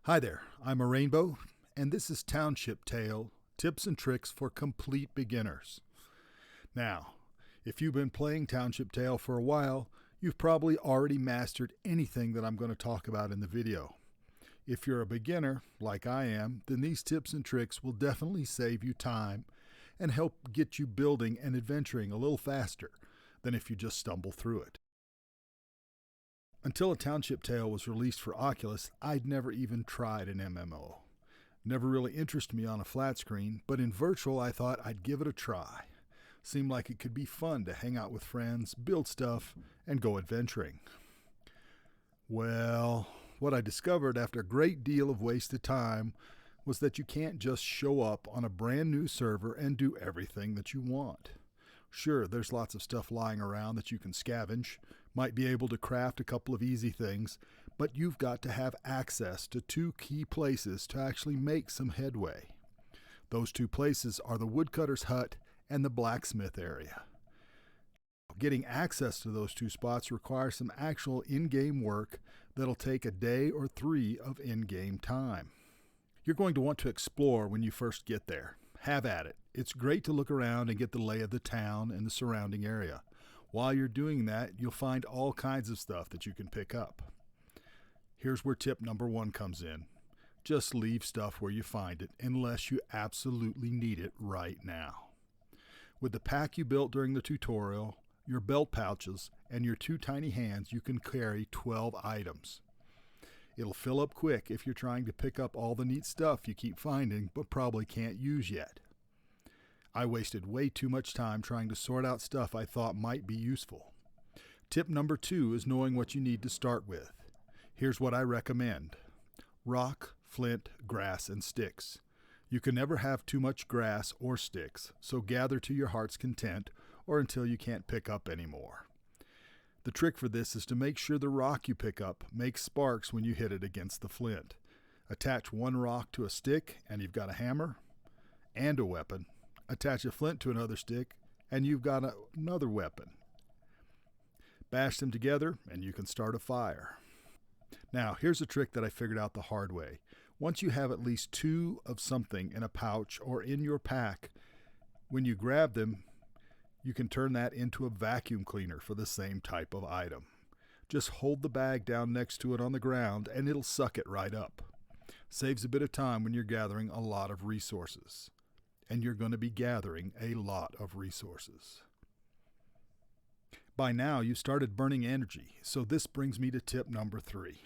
Hi there, I'm a Rainbow, and this is Township Tale, tips and tricks for complete beginners. Now, if you've been playing Township Tale for a while, you've probably already mastered anything that I'm going to talk about in the video. If you're a beginner, like I am, then these tips and tricks will definitely save you time and help get you building and adventuring a little faster than if you just stumble through it. Until A Township Tale was released for Oculus, I'd never even tried an MMO. Never really interested me on a flat screen, but in virtual I thought I'd give it a try. Seemed like it could be fun to hang out with friends, build stuff, and go adventuring. Well, what I discovered after a great deal of wasted time was that you can't just show up on a brand new server and do everything that you want. Sure, there's lots of stuff lying around that you can scavenge, might be able to craft a couple of easy things, but you've got to have access to two key places to actually make some headway. Those two places are the Woodcutter's hut and the Blacksmith area. Getting access to those two spots requires some actual in-game work that'll take a day or 3 of in-game time. You're going to want to explore when you first get there. Have at it. It's great to look around and get the lay of the town and the surrounding area. While you're doing that, you'll find all kinds of stuff that you can pick up. Here's where tip number 1 comes in. Just leave stuff where you find it unless you absolutely need it right now. With the pack you built during the tutorial, your belt pouches, and your 2 tiny hands, you can carry 12 items. It'll fill up quick if you're trying to pick up all the neat stuff you keep finding but probably can't use yet. I wasted way too much time trying to sort out stuff I thought might be useful. Tip number 2 is knowing what you need to start with. Here's what I recommend. Rock, flint, grass, and sticks. You can never have too much grass or sticks, so gather to your heart's content or until you can't pick up anymore. The trick for this is to make sure the rock you pick up makes sparks when you hit it against the flint. Attach one rock to a stick and you've got a hammer and a weapon. Attach a flint to another stick and you've got another weapon. Bash them together and you can start a fire. Now, here's a trick that I figured out the hard way. Once you have at least 2 of something in a pouch or in your pack, when you grab them, you can turn that into a vacuum cleaner for the same type of item. Just hold the bag down next to it on the ground and it'll suck it right up. Saves a bit of time when you're gathering a lot of resources. And you're going to be gathering a lot of resources. By now, you started burning energy, so this brings me to tip number 3.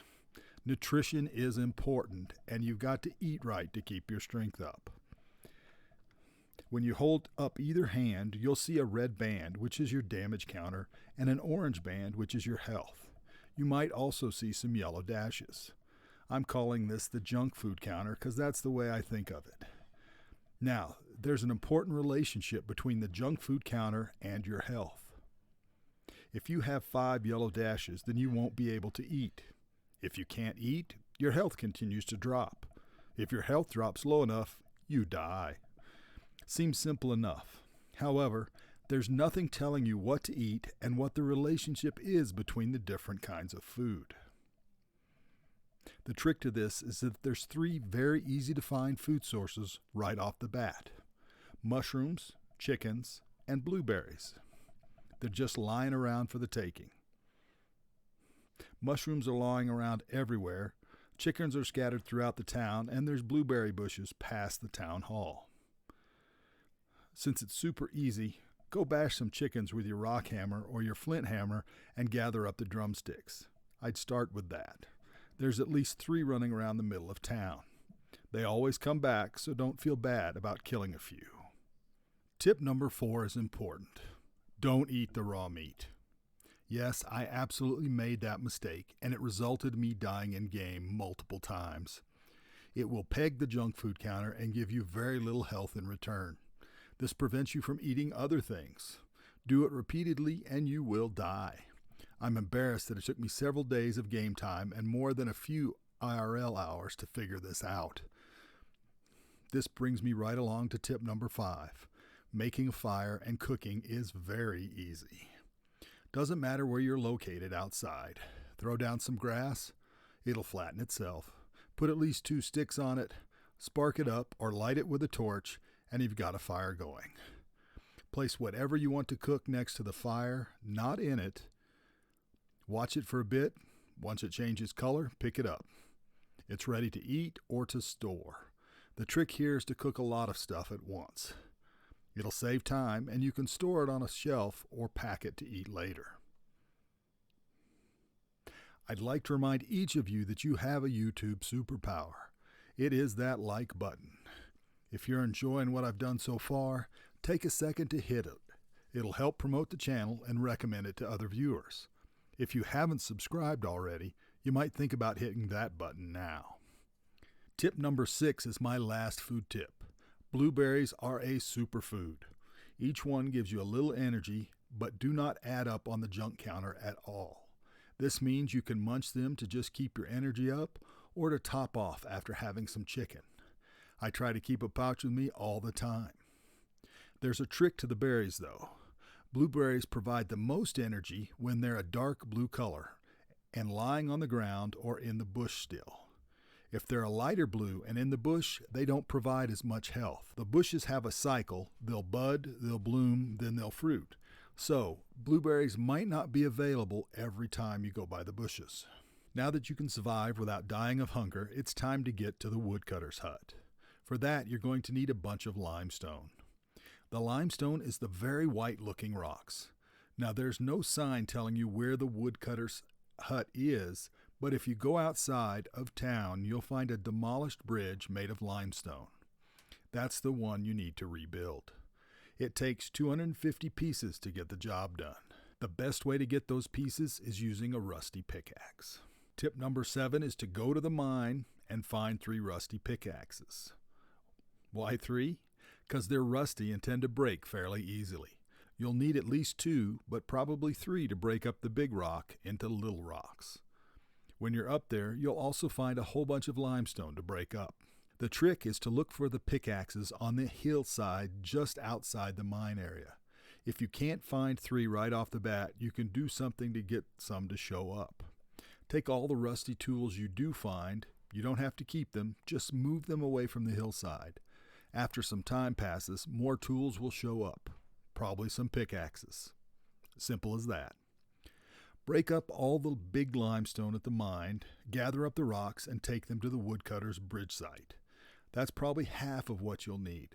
Nutrition is important, and you've got to eat right to keep your strength up. When you hold up either hand, you'll see a red band, which is your damage counter, and an orange band, which is your health. You might also see some yellow dashes. I'm calling this the junk food counter because that's the way I think of it. Now, there's an important relationship between the junk food counter and your health. If you have 5 yellow dashes, then you won't be able to eat. If you can't eat, your health continues to drop. If your health drops low enough, you die. Seems simple enough. However, there's nothing telling you what to eat and what the relationship is between the different kinds of food. The trick to this is that there's 3 very easy to find food sources right off the bat. Mushrooms, chickens, and blueberries. They're just lying around for the taking. Mushrooms are lying around everywhere, chickens are scattered throughout the town, and there's blueberry bushes past the town hall. Since it's super easy, go bash some chickens with your rock hammer or your flint hammer and gather up the drumsticks. I'd start with that. There's at least 3 running around the middle of town. They always come back, so don't feel bad about killing a few. Tip number 4 is important. Don't eat the raw meat. Yes, I absolutely made that mistake, and it resulted in me dying in game multiple times. It will peg the junk food counter and give you very little health in return. This prevents you from eating other things. Do it repeatedly and you will die. I'm embarrassed that it took me several days of game time and more than a few IRL hours to figure this out. This brings me right along to tip number 5. Making a fire and cooking is very easy. Doesn't matter where you're located outside. Throw down some grass, it'll flatten itself. Put at least 2 sticks on it, spark it up or light it with a torch, and you've got a fire going. Place whatever you want to cook next to the fire, not in it. Watch it for a bit. Once it changes color, pick it up. It's ready to eat or to store. The trick here is to cook a lot of stuff at once. It'll save time, and you can store it on a shelf or pack it to eat later. I'd like to remind each of you that you have a YouTube superpower. It is that like button. If you're enjoying what I've done so far, take a second to hit it. It'll help promote the channel and recommend it to other viewers. If you haven't subscribed already, you might think about hitting that button now. Tip number 6 is my last food tip. Blueberries are a superfood. Each one gives you a little energy, but do not add up on the junk counter at all. This means you can munch them to just keep your energy up or to top off after having some chicken. I try to keep a pouch with me all the time. There's a trick to the berries though. Blueberries provide the most energy when they're a dark blue color and lying on the ground or in the bush still. If they're a lighter blue and in the bush, they don't provide as much health. The bushes have a cycle. They'll bud, they'll bloom, then they'll fruit. So, blueberries might not be available every time you go by the bushes. Now that you can survive without dying of hunger, it's time to get to the woodcutter's hut. For that, you're going to need a bunch of limestone. The limestone is the very white-looking rocks. Now, there's no sign telling you where the woodcutter's hut is, but if you go outside of town, you'll find a demolished bridge made of limestone. That's the one you need to rebuild. It takes 250 pieces to get the job done. The best way to get those pieces is using a rusty pickaxe. Tip number 7 is to go to the mine and find 3 rusty pickaxes. Why 3? Because they're rusty and tend to break fairly easily. You'll need at least 2, but probably 3 to break up the big rock into little rocks. When you're up there, you'll also find a whole bunch of limestone to break up. The trick is to look for the pickaxes on the hillside just outside the mine area. If you can't find 3 right off the bat, you can do something to get some to show up. Take all the rusty tools you do find. You don't have to keep them, just move them away from the hillside. After some time passes, more tools will show up. Probably some pickaxes. Simple as that. Break up all the big limestone at the mine, gather up the rocks, and take them to the woodcutter's bridge site. That's probably half of what you'll need.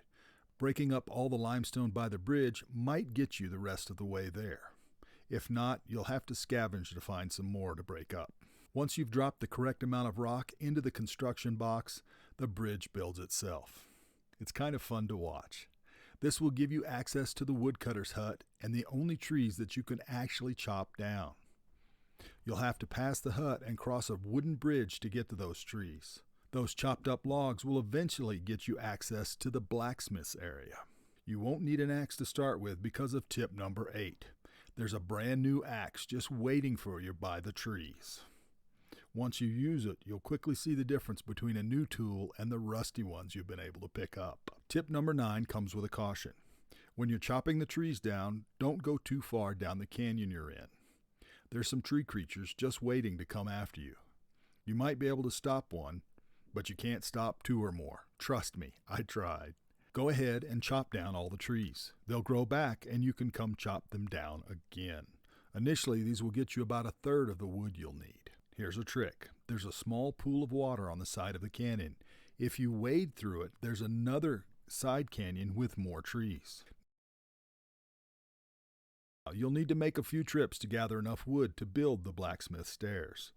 Breaking up all the limestone by the bridge might get you the rest of the way there. If not, you'll have to scavenge to find some more to break up. Once you've dropped the correct amount of rock into the construction box, the bridge builds itself. It's kind of fun to watch. This will give you access to the woodcutter's hut and the only trees that you can actually chop down. You'll have to pass the hut and cross a wooden bridge to get to those trees. Those chopped up logs will eventually get you access to the blacksmith's area. You won't need an axe to start with because of tip number 8. There's a brand new axe just waiting for you by the trees. Once you use it, you'll quickly see the difference between a new tool and the rusty ones you've been able to pick up. Tip number 9 comes with a caution. When you're chopping the trees down, don't go too far down the canyon you're in. There's some tree creatures just waiting to come after you. You might be able to stop one, but you can't stop 2 or more. Trust me, I tried. Go ahead and chop down all the trees. They'll grow back and you can come chop them down again. Initially, these will get you about 1/3 of the wood you'll need. Here's a trick. There's a small pool of water on the side of the canyon. If you wade through it, there's another side canyon with more trees. You'll need to make a few trips to gather enough wood to build the blacksmith stairs.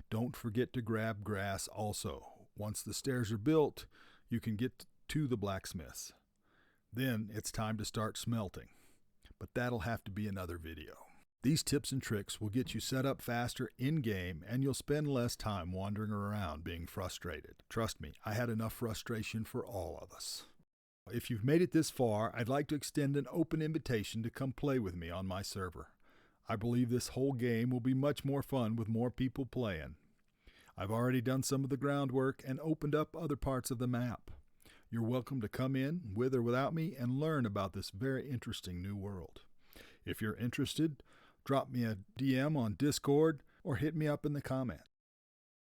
Don't forget to grab grass also. Once the stairs are built, you can get to the blacksmith's. Then it's time to start smelting. But that'll have to be another video. These tips and tricks will get you set up faster in-game, and you'll spend less time wandering around being frustrated. Trust me, I had enough frustration for all of us. If you've made it this far, I'd like to extend an open invitation to come play with me on my server. I believe this whole game will be much more fun with more people playing. I've already done some of the groundwork and opened up other parts of the map. You're welcome to come in, with or without me, and learn about this very interesting new world. If you're interested, drop me a DM on Discord or hit me up in the comments.